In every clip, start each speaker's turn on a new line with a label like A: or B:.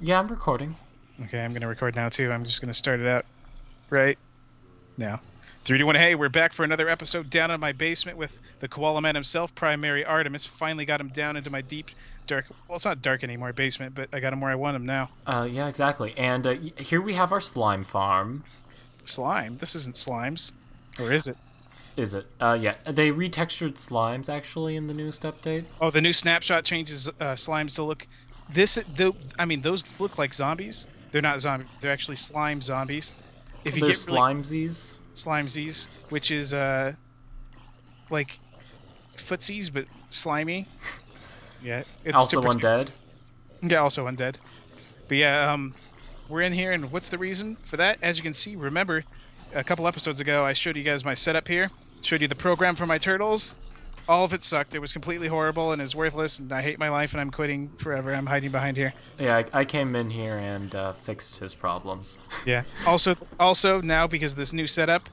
A: Yeah, I'm recording.
B: Okay, I'm gonna record now too. I'm just gonna start it out right now. 3, 2, 1. Hey, we're back for another episode down in my basement with the Koala Man himself, Primary Artemis. Finally got him down into my deep, dark. Well, it's not dark anymore, basement, but I got him where I want him now.
A: Yeah, exactly. And here we have our slime farm.
B: Slime. This isn't slimes, or is it?
A: Is it? Yeah. They retextured slimes actually in the newest update.
B: Oh, the new snapshot changes slimes to look. I mean, those look like zombies. They're not zombies. They're actually slime zombies. If you
A: They're
B: get really,
A: slimesies.
B: Slimesies, which is like footsies but slimy. Yeah, it's
A: Also undead.
B: Yeah, also undead. But yeah, we're in here, and what's the reason for that? As you can see, remember, a couple episodes ago, I showed you guys my setup here. Showed you the program for my turtles. All of it sucked. It was completely horrible and is worthless, and I hate my life, and I'm quitting forever. I'm hiding behind here.
A: Yeah, I came in here and fixed his problems.
B: Yeah. Also now, because of this new setup,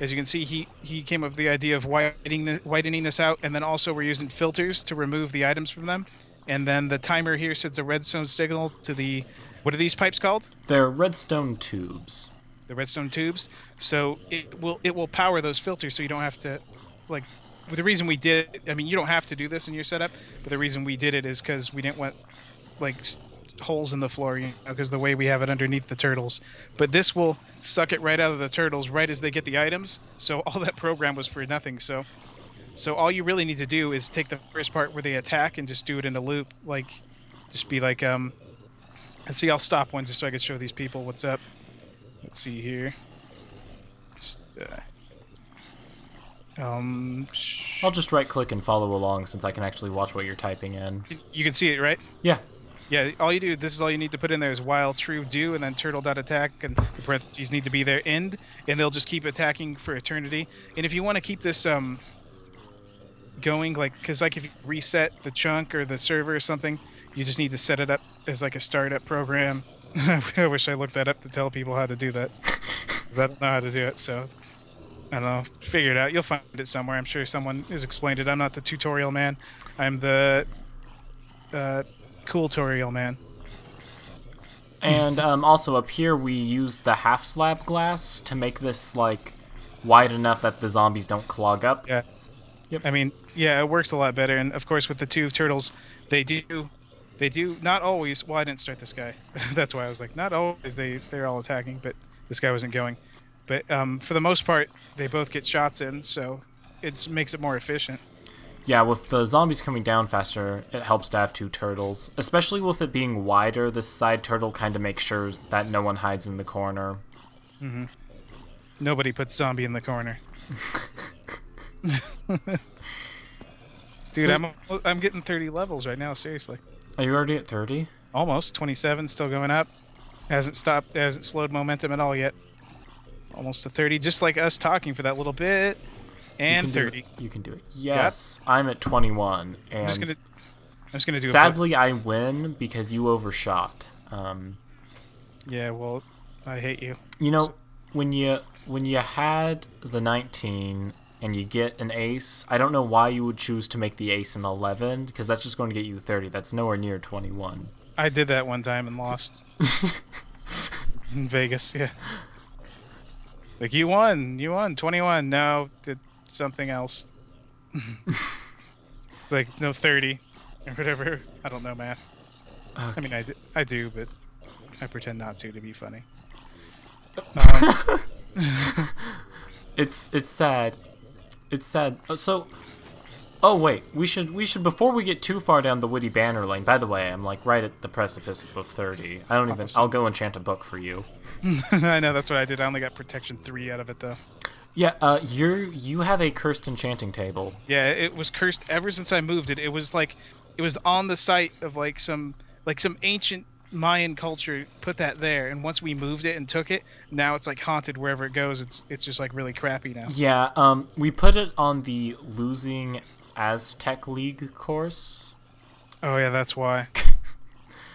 B: as you can see, he came up with the idea of whitening this out, and then also we're using filters to remove the items from them. And then the timer here sends a redstone signal to the, what are these pipes called?
A: They're redstone tubes.
B: The redstone tubes. So it will power those filters, so you don't have to, like, the reason we did it, I mean, you don't have to do this in your setup, but the reason we did it is because we didn't want, like, holes in the floor, you know, because the way we have it underneath the turtles. But this will suck it right out of the turtles right as they get the items, so all that program was for nothing. So all you really need to do is take the first part where they attack and just do it in a loop, like, just be like, let's see, I'll stop one just so I can show these people what's up. Let's see here. Just,
A: I'll just right-click and follow along since I can actually watch what you're typing in.
B: You can see it, right?
A: Yeah.
B: Yeah, all you do, this is all you need to put in there is while true do, and then turtle.attack, and the parentheses need to be there, end, and they'll just keep attacking for eternity. And if you want to keep this going, like, because like if you reset the chunk or the server or something, you just need to set it up as like a startup program. I wish I looked that up to tell people how to do that, because I don't know how to do it, so I don't know. Figure it out. You'll find it somewhere. I'm sure someone has explained it. I'm not the tutorial man. I'm the cool tutorial man.
A: And also up here we use the half slab glass to make this like wide enough that the zombies don't clog up.
B: Yeah.
A: Yep.
B: I mean, yeah, it works a lot better. And of course, with the two turtles, they do not always. Well, I didn't start this guy. That's why I was like, not always. They're all attacking, but this guy wasn't going. But for the most part, they both get shots in, so it makes it more efficient.
A: Yeah, with the zombies coming down faster, it helps to have two turtles. Especially with it being wider, this side turtle kind of makes sure that no one hides in the corner.
B: Mm-hmm. Nobody puts zombie in the corner. Dude,
A: So,
B: I'm getting 30 levels right now, seriously.
A: are you already at 30?
B: Almost. 27, still going up. Hasn't stopped, hasn't slowed momentum at all yet. Almost to 30, just like us talking for that little bit. And 30.
A: You can do it. Yes, yep. I'm at 21. And
B: I'm just gonna do.
A: Sadly, I win because you overshot.
B: Yeah, well, I hate you.
A: You know, so, when you had the 19 and you get an ace, I don't know why you would choose to make the ace an 11 because that's just going to get you 30. That's nowhere near 21.
B: I did that one time and lost in Vegas. Yeah. Like, you won 21. No, did something else. It's like, no, 30 or whatever. I don't know math. Okay. I mean, I do, but I pretend not to be funny.
A: It's sad. It's sad. So, oh wait, we should before we get too far down the witty banner lane. By the way, I'm like right at the precipice of 30. I don't even. I'll go enchant a book for you.
B: I know, that's what I did. I only got protection 3 out of it though.
A: Yeah, you have a cursed enchanting table.
B: Yeah, it was cursed ever since I moved it. It was like, it was on the site of like some ancient Mayan culture put that there, and once we moved it and took it, now it's like haunted wherever it goes. It's just like really crappy now.
A: Yeah, we put it on the Losing Aztec League course.
B: Oh yeah, that's why.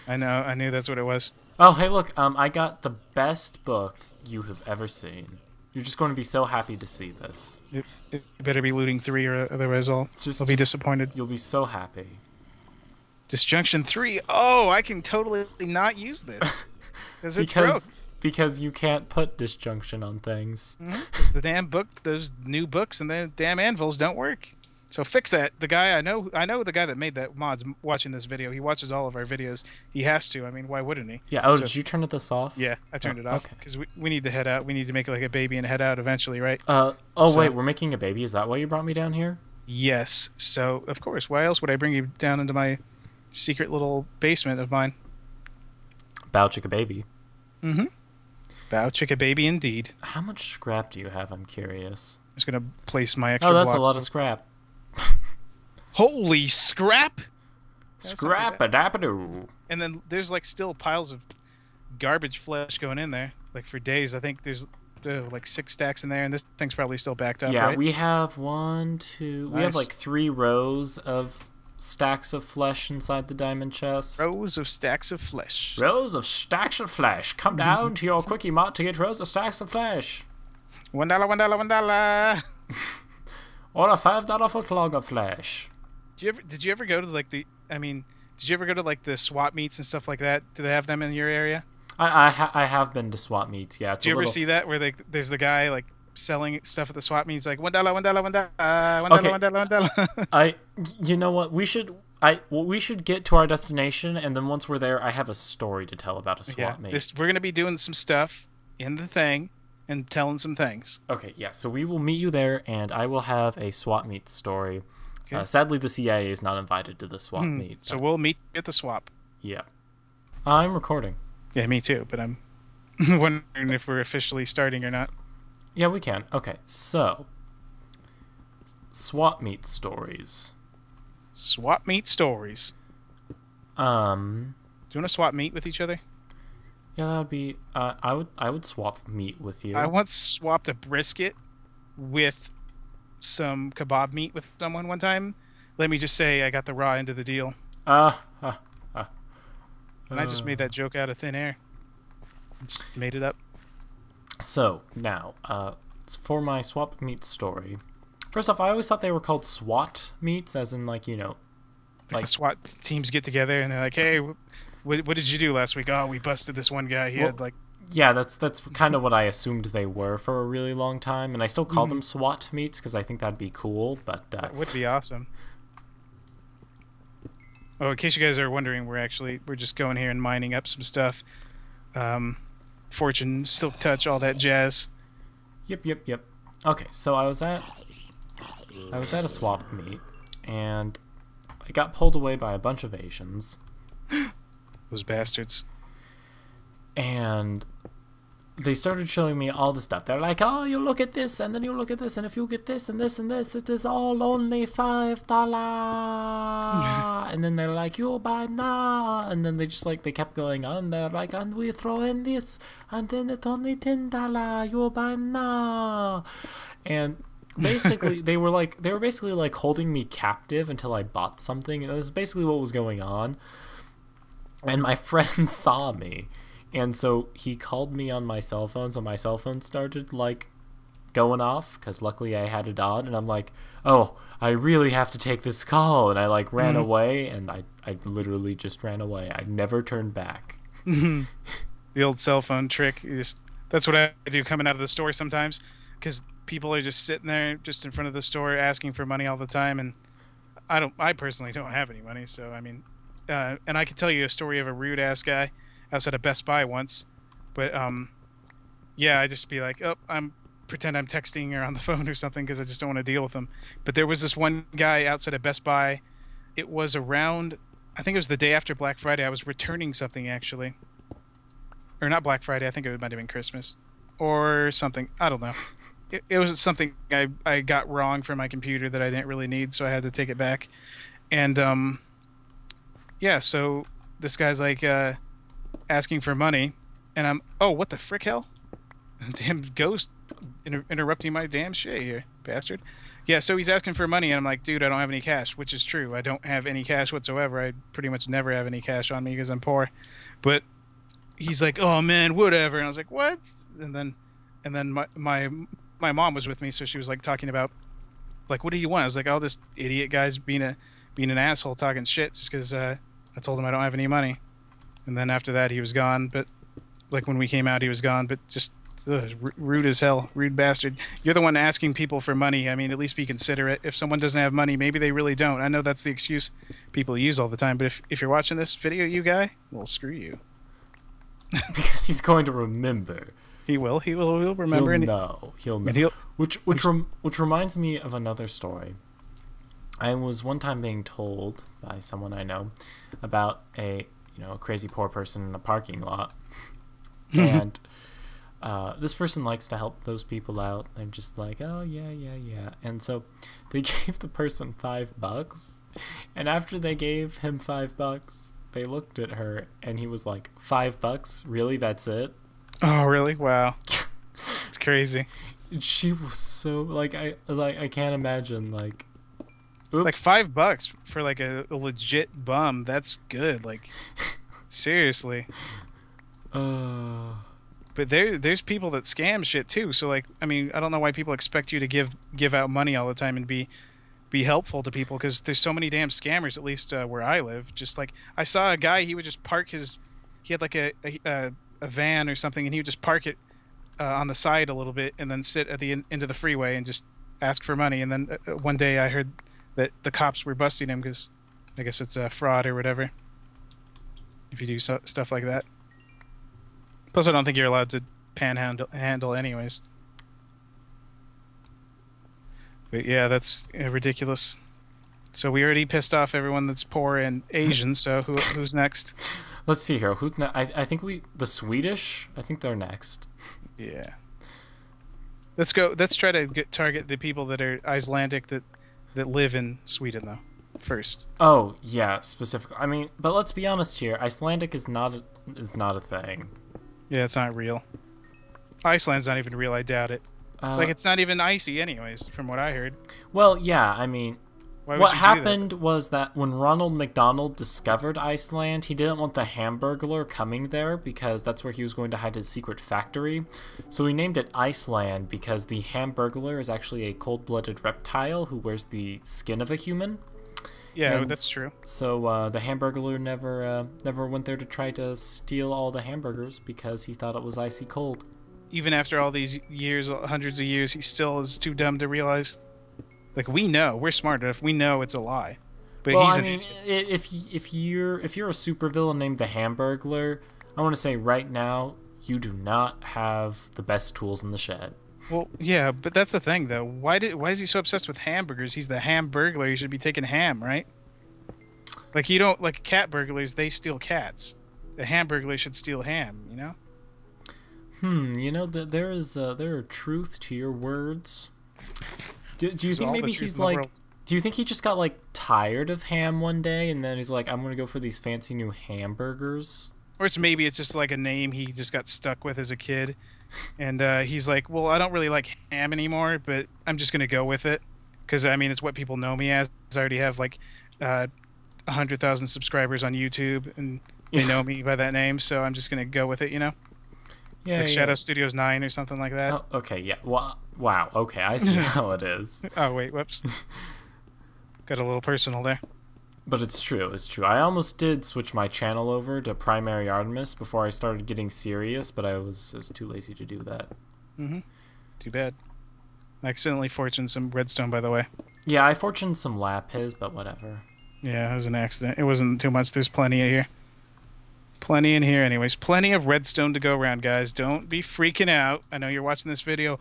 B: I knew that's what it was.
A: Oh hey look, I got the best book you have ever seen. You're just going to be so happy to see this.
B: It better be looting 3 or otherwise I'll be disappointed.
A: You'll be so happy.
B: Disjunction 3. Oh, I can totally not use this. Because it's broke.
A: Because you can't put disjunction on things.
B: Because the damn book, those new books and the damn anvils don't work. So fix that. The guy I know the guy that made that mod's watching this video. He watches all of our videos. He has to. I mean, why wouldn't he?
A: Yeah. Oh, so, did you turn this off?
B: Yeah, I turned it off because we need to head out. We need to make like a baby and head out eventually, right?
A: Wait, we're making a baby. Is that why you brought me down here?
B: Yes. So of course, why else would I bring you down into my secret little basement of mine?
A: Bow chicka baby.
B: Mm-hmm. Bow chicka baby indeed.
A: How much scrap do you have? I'm curious.
B: I'm just gonna place my extra.
A: Oh, that's
B: blocks
A: a lot of scrap.
B: Holy scrap!
A: Scrap-a-dap-a-doo.
B: And then there's like still piles of garbage flesh going in there, like for days. I think there's like 6 stacks in there, and this thing's probably still backed up.
A: Yeah,
B: right?
A: we have 1, 2. Nice. We have like 3 rows of stacks of flesh inside the diamond chest.
B: Rows of stacks of flesh.
A: Rows of stacks of flesh. Come down to your quickie mart to get rows of stacks of flesh.
B: $1, $1, $1.
A: Or a $5 footlong of flesh.
B: Did you ever go to like the? I mean, did you ever go to like the swap meets and stuff like that? Do they have them in your area?
A: I have been to swap meets. Yeah.
B: Do you ever see that where there's the guy like selling stuff at the swap meets like $1, $1, $1, $1.
A: You know what? We should get to our destination, and then once we're there, I have a story to tell about a swap meet.
B: We're gonna be doing some stuff in the thing and telling some things.
A: Okay, yeah. So we will meet you there, and I will have a swap meet story.
B: Okay.
A: Sadly, the CIA is not invited to the swap meet.
B: So we'll meet at the swap.
A: Yeah. I'm recording.
B: Yeah, me too, but I'm wondering if we're officially starting or not.
A: Yeah, we can. Okay, so swap meet stories.
B: Swap meet stories. Do you want to swap meat with each other?
A: Yeah, that would be. I would swap meat with you.
B: I once swapped a brisket with some kebab meat with someone one time. Let me just say, I got the raw end of the deal. And I just made that joke out of thin air. Just made it up.
A: So now, for my swap meat story. First off, I always thought they were called SWAT meets, as in like
B: the SWAT teams get together and they're like, "Hey, what did you do last week? Oh, we busted this one guy. He had like."
A: Yeah, that's kind of what I assumed they were for a really long time, and I still call them SWAT meets because I think that'd be cool. But
B: that would be awesome. Oh, in case you guys are wondering, we're just going here and mining up some stuff. Fortune, Silk Touch, all that jazz.
A: Yep. Okay, so I was at a swap meet, and I got pulled away by a bunch of Asians.
B: Those bastards.
A: And they started showing me all the stuff. They're like, "Oh, you look at this, and then you look at this, and if you get this and this and this, it is all only $5." And then they're like, "You buy now," and then they kept going on. They're like, "And we throw in this, and then it's only $10. You buy now." And basically, they were basically like holding me captive until I bought something. And it was basically what was going on. And my friend saw me. And so he called me on my cell phone, so my cell phone started, like, going off, because luckily I had it on, and I'm like, "Oh, I really have to take this call," and I, like, ran away, and I literally just ran away. I never turned back.
B: The old cell phone trick. That's what I do coming out of the store sometimes, because people are just sitting there just in front of the store asking for money all the time, and I personally don't have any money, so, I mean, and I could tell you a story of a rude-ass guy outside of Best Buy once, but yeah, I just be like, pretend I'm texting or on the phone or something because I just don't want to deal with them. But there was this one guy outside of Best Buy. It was around, I think it was the day after Black Friday. I was returning something actually, or not Black Friday. I think it might have been Christmas or something. I don't know. It was something I got wrong from my computer that I didn't really need, so I had to take it back. And yeah, so this guy's like asking for money, and I'm, oh, what the frick hell? Damn ghost interrupting my damn shit here, bastard. Yeah, so he's asking for money, and I'm like, dude, I don't have any cash, which is true. I don't have any cash whatsoever. I pretty much never have any cash on me because I'm poor. But he's like, oh man, whatever. And I was like, what? And then my mom was with me, so she was like talking about, like, what do you want? I was like, oh, this idiot guy's being an asshole talking shit just because I told him I don't have any money. And then after that, he was gone. But like when we came out, he was gone. But just rude as hell. Rude bastard. You're the one asking people for money. I mean, at least be considerate. If someone doesn't have money, maybe they really don't. I know that's the excuse people use all the time. But if you're watching this video, you guy, well, screw you.
A: Because he's going to remember.
B: He will. He'll remember.
A: He'll know. Which reminds me of another story. I was one time being told by someone I know about a crazy poor person in a parking lot, and this person likes to help those people out. They're just like, oh yeah, and so they gave the person $5, and after they gave him $5, they looked at her, and he was like, $5? Really? That's it?
B: Oh, really? Wow. It's crazy.
A: She was so like I can't imagine like. Oops.
B: Like $5 for like a legit bum. That's good. Like, seriously. But there's people that scam shit too. So like, I mean, I don't know why people expect you to give out money all the time and be helpful to people, because there's so many damn scammers. At least where I live. Just like I saw a guy, he would just park he had like a van or something, and he would just park it on the side a little bit and then sit at the end of the freeway and just ask for money. And then one day I heard that the cops were busting him because I guess it's a fraud or whatever if you do stuff like that. Plus, I don't think you're allowed to panhandle anyways. But yeah, that's ridiculous. So we already pissed off everyone that's poor and Asian, so who's next?
A: Let's see here. Who's next? I think the Swedish, I think they're next.
B: Yeah. Let's go. Let's try to target the people that are Icelandic that live in Sweden, though, first.
A: Oh, yeah, specifically. I mean, but let's be honest here. Icelandic is not a thing.
B: Yeah, it's not real. Iceland's not even real, I doubt it. Like, it's not even icy anyways, from what I heard.
A: Well, yeah, I mean, what happened was that when Ronald McDonald discovered Iceland, he didn't want the Hamburglar coming there because that's where he was going to hide his secret factory. So he named it Iceland because the Hamburglar is actually a cold-blooded reptile who wears the skin of a human.
B: Yeah, that's true.
A: So the Hamburglar never went there to try to steal all the hamburgers because he thought it was icy cold.
B: Even after all these years, hundreds of years, he still is too dumb to realize. Like, we know, we're smart enough. We know it's a lie. But
A: well, I mean, if you're a supervillain named the Hamburglar, I want to say right now you do not have the best tools in the shed.
B: Well, yeah, but that's the thing though. Why is he so obsessed with hamburgers? He's the Hamburglar. He should be taking ham, right? Like, you don't like cat burglars. They steal cats. The Hamburglar should steal ham. You know.
A: You know that there are truth to your words. Do you think maybe he's like? Do you think he just got like tired of ham one day and then he's like, I'm gonna go for these fancy new hamburgers?
B: Or it's just like a name he just got stuck with as a kid, and he's like, well, I don't really like ham anymore, but I'm just gonna go with it because I mean it's what people know me as. I already have like 100,000 subscribers on YouTube, and they know me by that name, so I'm just gonna go with it, you know. Yeah, like shadowstudios 9 or something like that.
A: Oh, okay, yeah. Wow. Okay, I see how it is.
B: Oh wait, whoops. Got a little personal there.
A: But it's true. It's true. I almost did switch my channel over to Primary Artemis before I started getting serious, but I was too lazy to do that.
B: Too bad. I accidentally fortuned some redstone, by the way.
A: Yeah, I fortuned some lapis, but whatever.
B: Yeah, it was an accident. It wasn't too much. There's plenty in here. Plenty in here anyways. Plenty of redstone to go around, guys. Don't be freaking out. I know you're watching this video.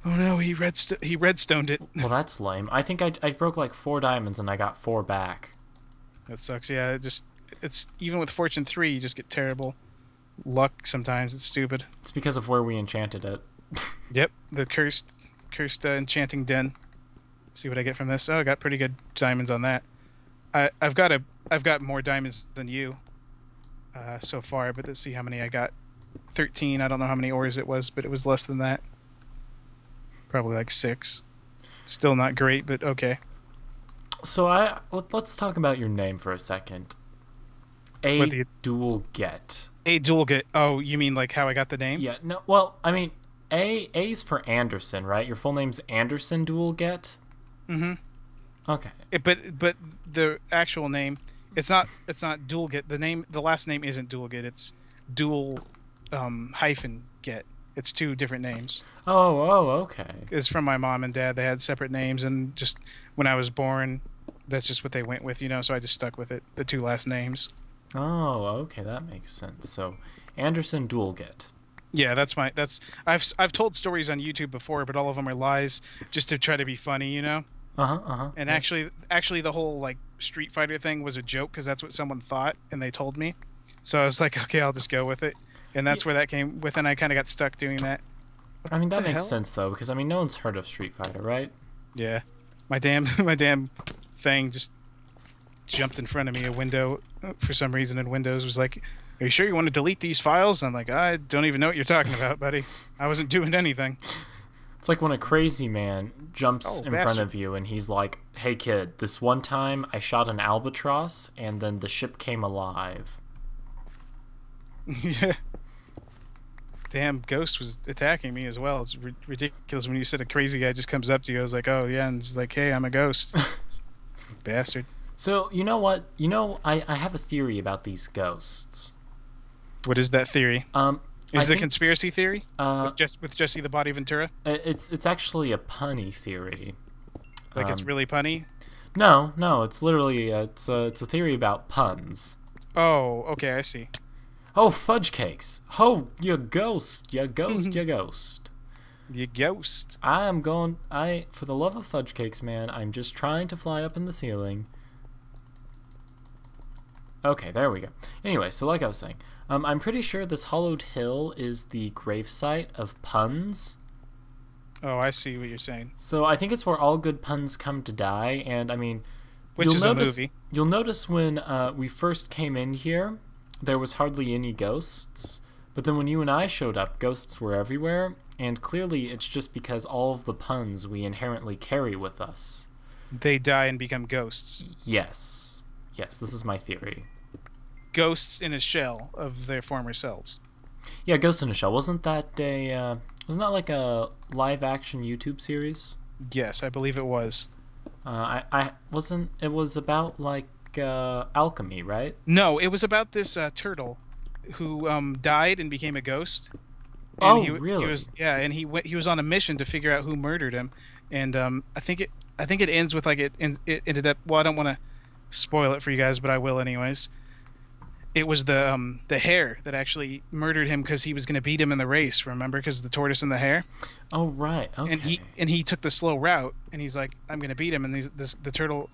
B: Oh no, he redstoned it.
A: Well, that's lame. I think I broke like 4 diamonds and I got 4 back.
B: That sucks. Yeah, it's even with Fortune 3, you just get terrible luck sometimes. It's stupid.
A: It's because of where we enchanted it.
B: Yep, the cursed enchanting den. See what I get from this. Oh, I got pretty good diamonds on that. I've got more diamonds than you. So far, but let's see how many I got. 13. I don't know how many ores it was, but it was less than that. Probably like 6. Still not great, but okay.
A: So let's talk about your name for a second. ADuelGet.
B: ADuelGet. Oh, you mean like how I got the name?
A: Yeah. No. Well, I mean, A's for Anderson, right? Your full name's Anderson DuelGet.
B: Mm-hmm.
A: Okay.
B: But the actual name It's not DuelGet. The last name isn't DuelGet. It's Dual hyphen Get. It's two different names.
A: Oh, okay.
B: It's from my mom and dad. They had separate names, and just when I was born, that's just what they went with, so I just stuck with it, the two last names.
A: Oh, okay, that makes sense. So, Anderson DuelGet.
B: Yeah, I've told stories on YouTube before, but all of them are lies, just to try to be funny. And
A: yeah.
B: actually, the whole like Street Fighter thing was a joke because that's what someone thought, and they told me. So I was like, okay, I'll just go with it, and that's where that came with, and I kind of got stuck doing that.
A: I mean, that makes
B: Hell?
A: sense though, because I mean, no one's heard of Street Fighter, right?
B: Yeah, my damn my damn thing just jumped in front of me. A window for some reason in Windows was like, "Are you sure you want to delete these files?" I'm like, "I don't even know what you're talking about, buddy. I wasn't doing anything."
A: It's like when a crazy man jumps in front
B: bastard.
A: of you and he's like, "Hey kid, this one time I shot an albatross and then the ship came alive."
B: Yeah. Damn, Ghost was attacking me as well. It's ridiculous when you said a crazy guy just comes up to you. I was like, oh yeah, and he's like, hey, I'm a ghost. Bastard.
A: So, you know what? I have a theory about these ghosts.
B: What is that theory? Is
A: I
B: it a
A: think,
B: conspiracy theory
A: uh,
B: with Jesse the Body Ventura?
A: it's actually a punny theory.
B: Like it's really punny?
A: No, it's literally it's a theory about puns.
B: Oh, okay, I see.
A: Oh, fudge cakes. Oh, you ghost, you ghost, you ghost.
B: You ghost.
A: For the love of fudge cakes, man, I'm just trying to fly up in the ceiling. Okay, there we go. Anyway, so like I was saying, I'm pretty sure this hollowed hill is the gravesite of puns.
B: Oh, I see what you're saying.
A: So I think it's where all good puns come to die, and I mean,
B: Which is a movie.
A: You'll notice when we first came in here, there was hardly any ghosts, but then when you and I showed up, ghosts were everywhere, and clearly it's just because all of the puns we inherently carry with us.
B: They die and become ghosts.
A: Yes, this is my theory.
B: Ghosts in a shell of their former selves.
A: Yeah, Ghost in a Shell. Wasn't that like a live action YouTube series?
B: Yes, I believe it was.
A: I wasn't. It was about like alchemy, right?
B: No, it was about this turtle who died and became a ghost.
A: Oh,
B: And
A: really?
B: He was, yeah, and he was on a mission to figure out who murdered him, and I think it ends with like it ended up. Well, I don't want to spoil it for you guys, but I will anyways. It was the hare that actually murdered him because he was going to beat him in the race. Remember, because of the tortoise and the hare.
A: Oh, right. Okay.
B: And he took the slow route, and he's like, I'm going to beat him, and the turtle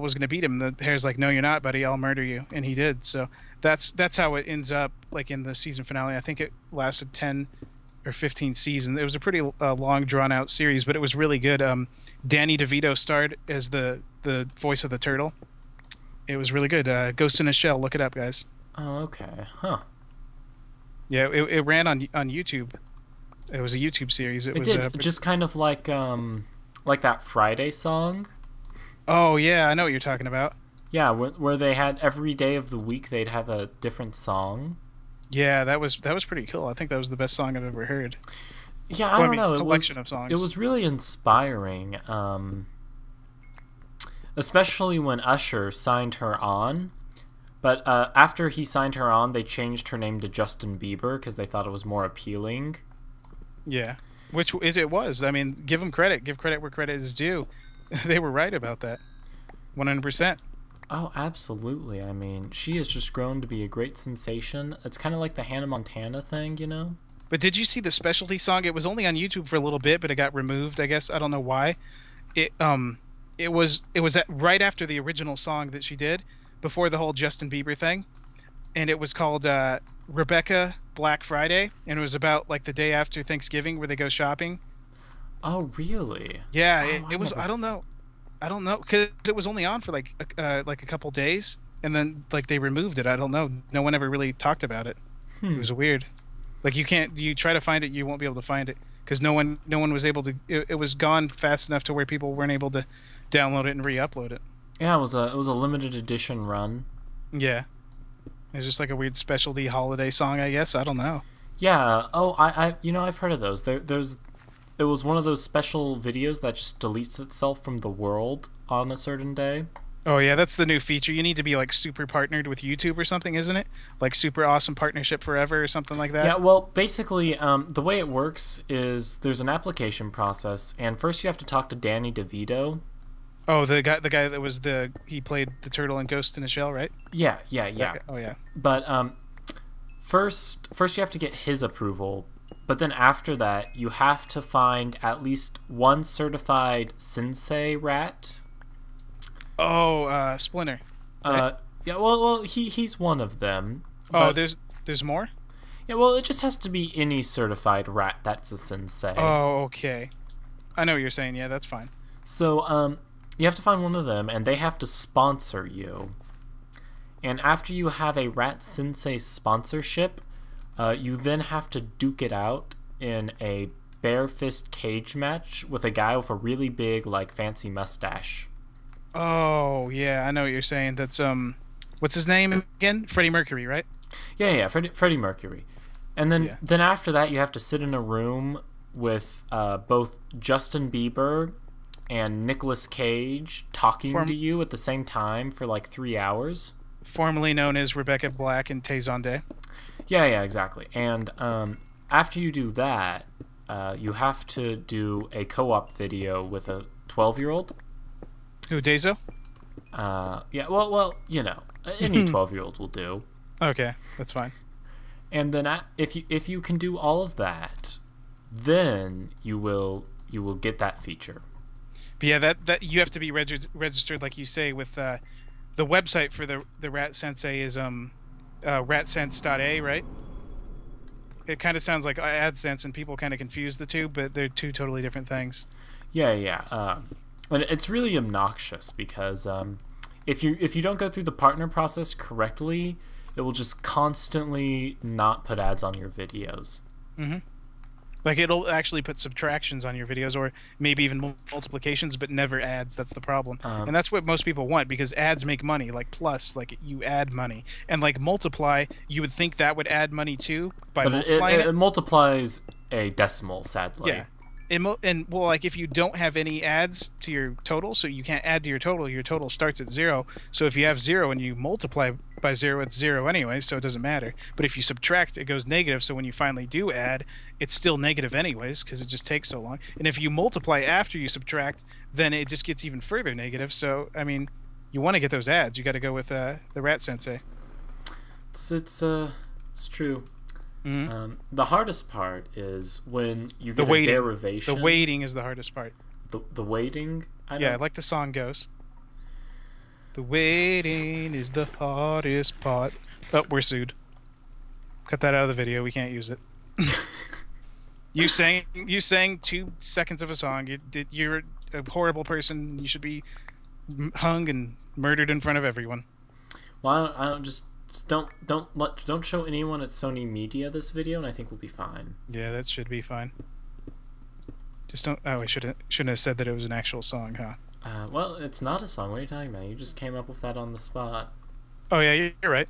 B: was going to beat him. And the hare's like, no, you're not, buddy. I'll murder you, and he did. So that's how it ends up. Like in the season finale, I think it lasted 10 or 15 seasons. It was a pretty long, drawn out series, but it was really good. Danny DeVito starred as the voice of the turtle. It was really good. Ghost in a Shell. Look it up, guys.
A: Oh, okay. Huh.
B: Yeah, it ran on YouTube. It was a YouTube series.
A: It did. Just kind of like that Friday song.
B: Oh yeah, I know what you're talking about.
A: Yeah, where they had every day of the week they'd have a different song.
B: Yeah, that was pretty cool. I think that was the best song I've ever heard.
A: Yeah, I don't know.
B: Collection of songs.
A: It was really inspiring. Especially when Usher signed her on. But after he signed her on, they changed her name to Justin Bieber because they thought it was more appealing.
B: Yeah, which it was. I mean, give them credit. Give credit where credit is due. They were right about that. 100%.
A: Oh, absolutely. I mean, she has just grown to be a great sensation. It's kind of like the Hannah Montana thing, you know?
B: But did you see the specialty song? It was only on YouTube for a little bit, but it got removed, I guess. I don't know why. It was right after the original song that she did, before the whole Justin Bieber thing, and it was called Rebecca Black Friday, and it was about like the day after Thanksgiving where they go shopping.
A: Oh, really?
B: Yeah,
A: Oh,
B: it was. I don't know, because it was only on for like a couple days, and then like they removed it. I don't know. No one ever really talked about it. It was weird. Like you try to find it, you won't be able to find it because no one was able to. It was gone fast enough to where people weren't able to download it and re-upload it.
A: Yeah, it was a limited edition run.
B: Yeah, it was just like a weird specialty holiday song, I guess. I don't know.
A: Yeah. Oh, I've heard of those. It was one of those special videos that just deletes itself from the world on a certain day.
B: Oh yeah, that's the new feature. You need to be like super partnered with YouTube or something, isn't it? Like super awesome partnership forever or something like that.
A: Yeah, well, basically, the way it works is there's an application process, and first you have to talk to Danny DeVito.
B: Oh, the guy that was he played the turtle in Ghost in the Shell, right?
A: Yeah, yeah, yeah.
B: Oh yeah.
A: But first you have to get his approval, but then after that, you have to find at least one certified sensei rat.
B: Oh, Splinter. Right?
A: Yeah, well, he's one of them.
B: Oh,
A: But,
B: there's more.
A: yeah, well, it just has to be any certified rat that's a sensei.
B: Oh, okay. I know what you're saying. Yeah, that's fine.
A: So, you have to find one of them, and they have to sponsor you. And after you have a rat sensei sponsorship, you then have to duke it out in a bare fist cage match with a guy with a really big, like, fancy mustache.
B: Oh, yeah, I know what you're saying. That's what's his name again? Freddie Mercury, right?
A: Yeah, yeah, Freddie Mercury. And then
B: Yeah.
A: then after that, you have to sit in a room with both Justin Bieber and Nicolas Cage talking
B: Form-
A: to you at the same time for like 3 hours.
B: Formerly known as Rebecca Black and Tay Zonday.
A: Yeah, yeah, exactly. And after you do that, you have to do a co-op video with a 12-year-old.
B: Who, Dezo?
A: Yeah, well, you know, any 12-year-old will do.
B: Okay, that's fine.
A: And then if you can do all of that, then you will get that feature.
B: But yeah, that you have to be registered, like you say, with the website for the Rat Sensei is ratsense.a, right? It kind of sounds like AdSense, and people kind of confuse the two, but they're two totally different things.
A: Yeah, yeah. And it's really obnoxious because if you don't go through the partner process correctly, it will just constantly not put ads on your videos.
B: Mm-hmm. Like it'll actually put subtractions on your videos, or maybe even multiplications, but never ads. That's the problem, and that's what most people want, because ads make money. Like plus, like you add money, and like multiply, you would think that would add money too by
A: But
B: multiplying
A: it multiplies a decimal, sadly.
B: Yeah. And well, like if you don't have any ads to your total, so you can't add to your total starts at 0. So if you have 0 and you multiply by 0, it's 0 anyway, so it doesn't matter. But if you subtract, it goes negative, so when you finally do add, it's still negative anyways, because it just takes so long. And if you multiply after you subtract, then it just gets even further negative. So, I mean, you want to get those ads, you got to go with the Rat Sensei.
A: It's true.
B: Mm-hmm.
A: The hardest part is when you get
B: The waiting.
A: a derivation.
B: The waiting is the hardest part.
A: The waiting.
B: Yeah, like the song goes. The waiting is the hardest part. Oh, we're sued. Cut that out of the video. We can't use it. You sang 2 seconds of a song. You're a horrible person. You should be hung and murdered in front of everyone.
A: Well, I don't just don't show anyone at Sony Media this video, and I think we'll be fine.
B: Yeah, that should be fine. Just don't. Oh, I shouldn't have said that it was an actual song, huh?
A: Well, it's not a song. What are you talking about? You just came up with that on the spot.
B: Oh yeah, you're right.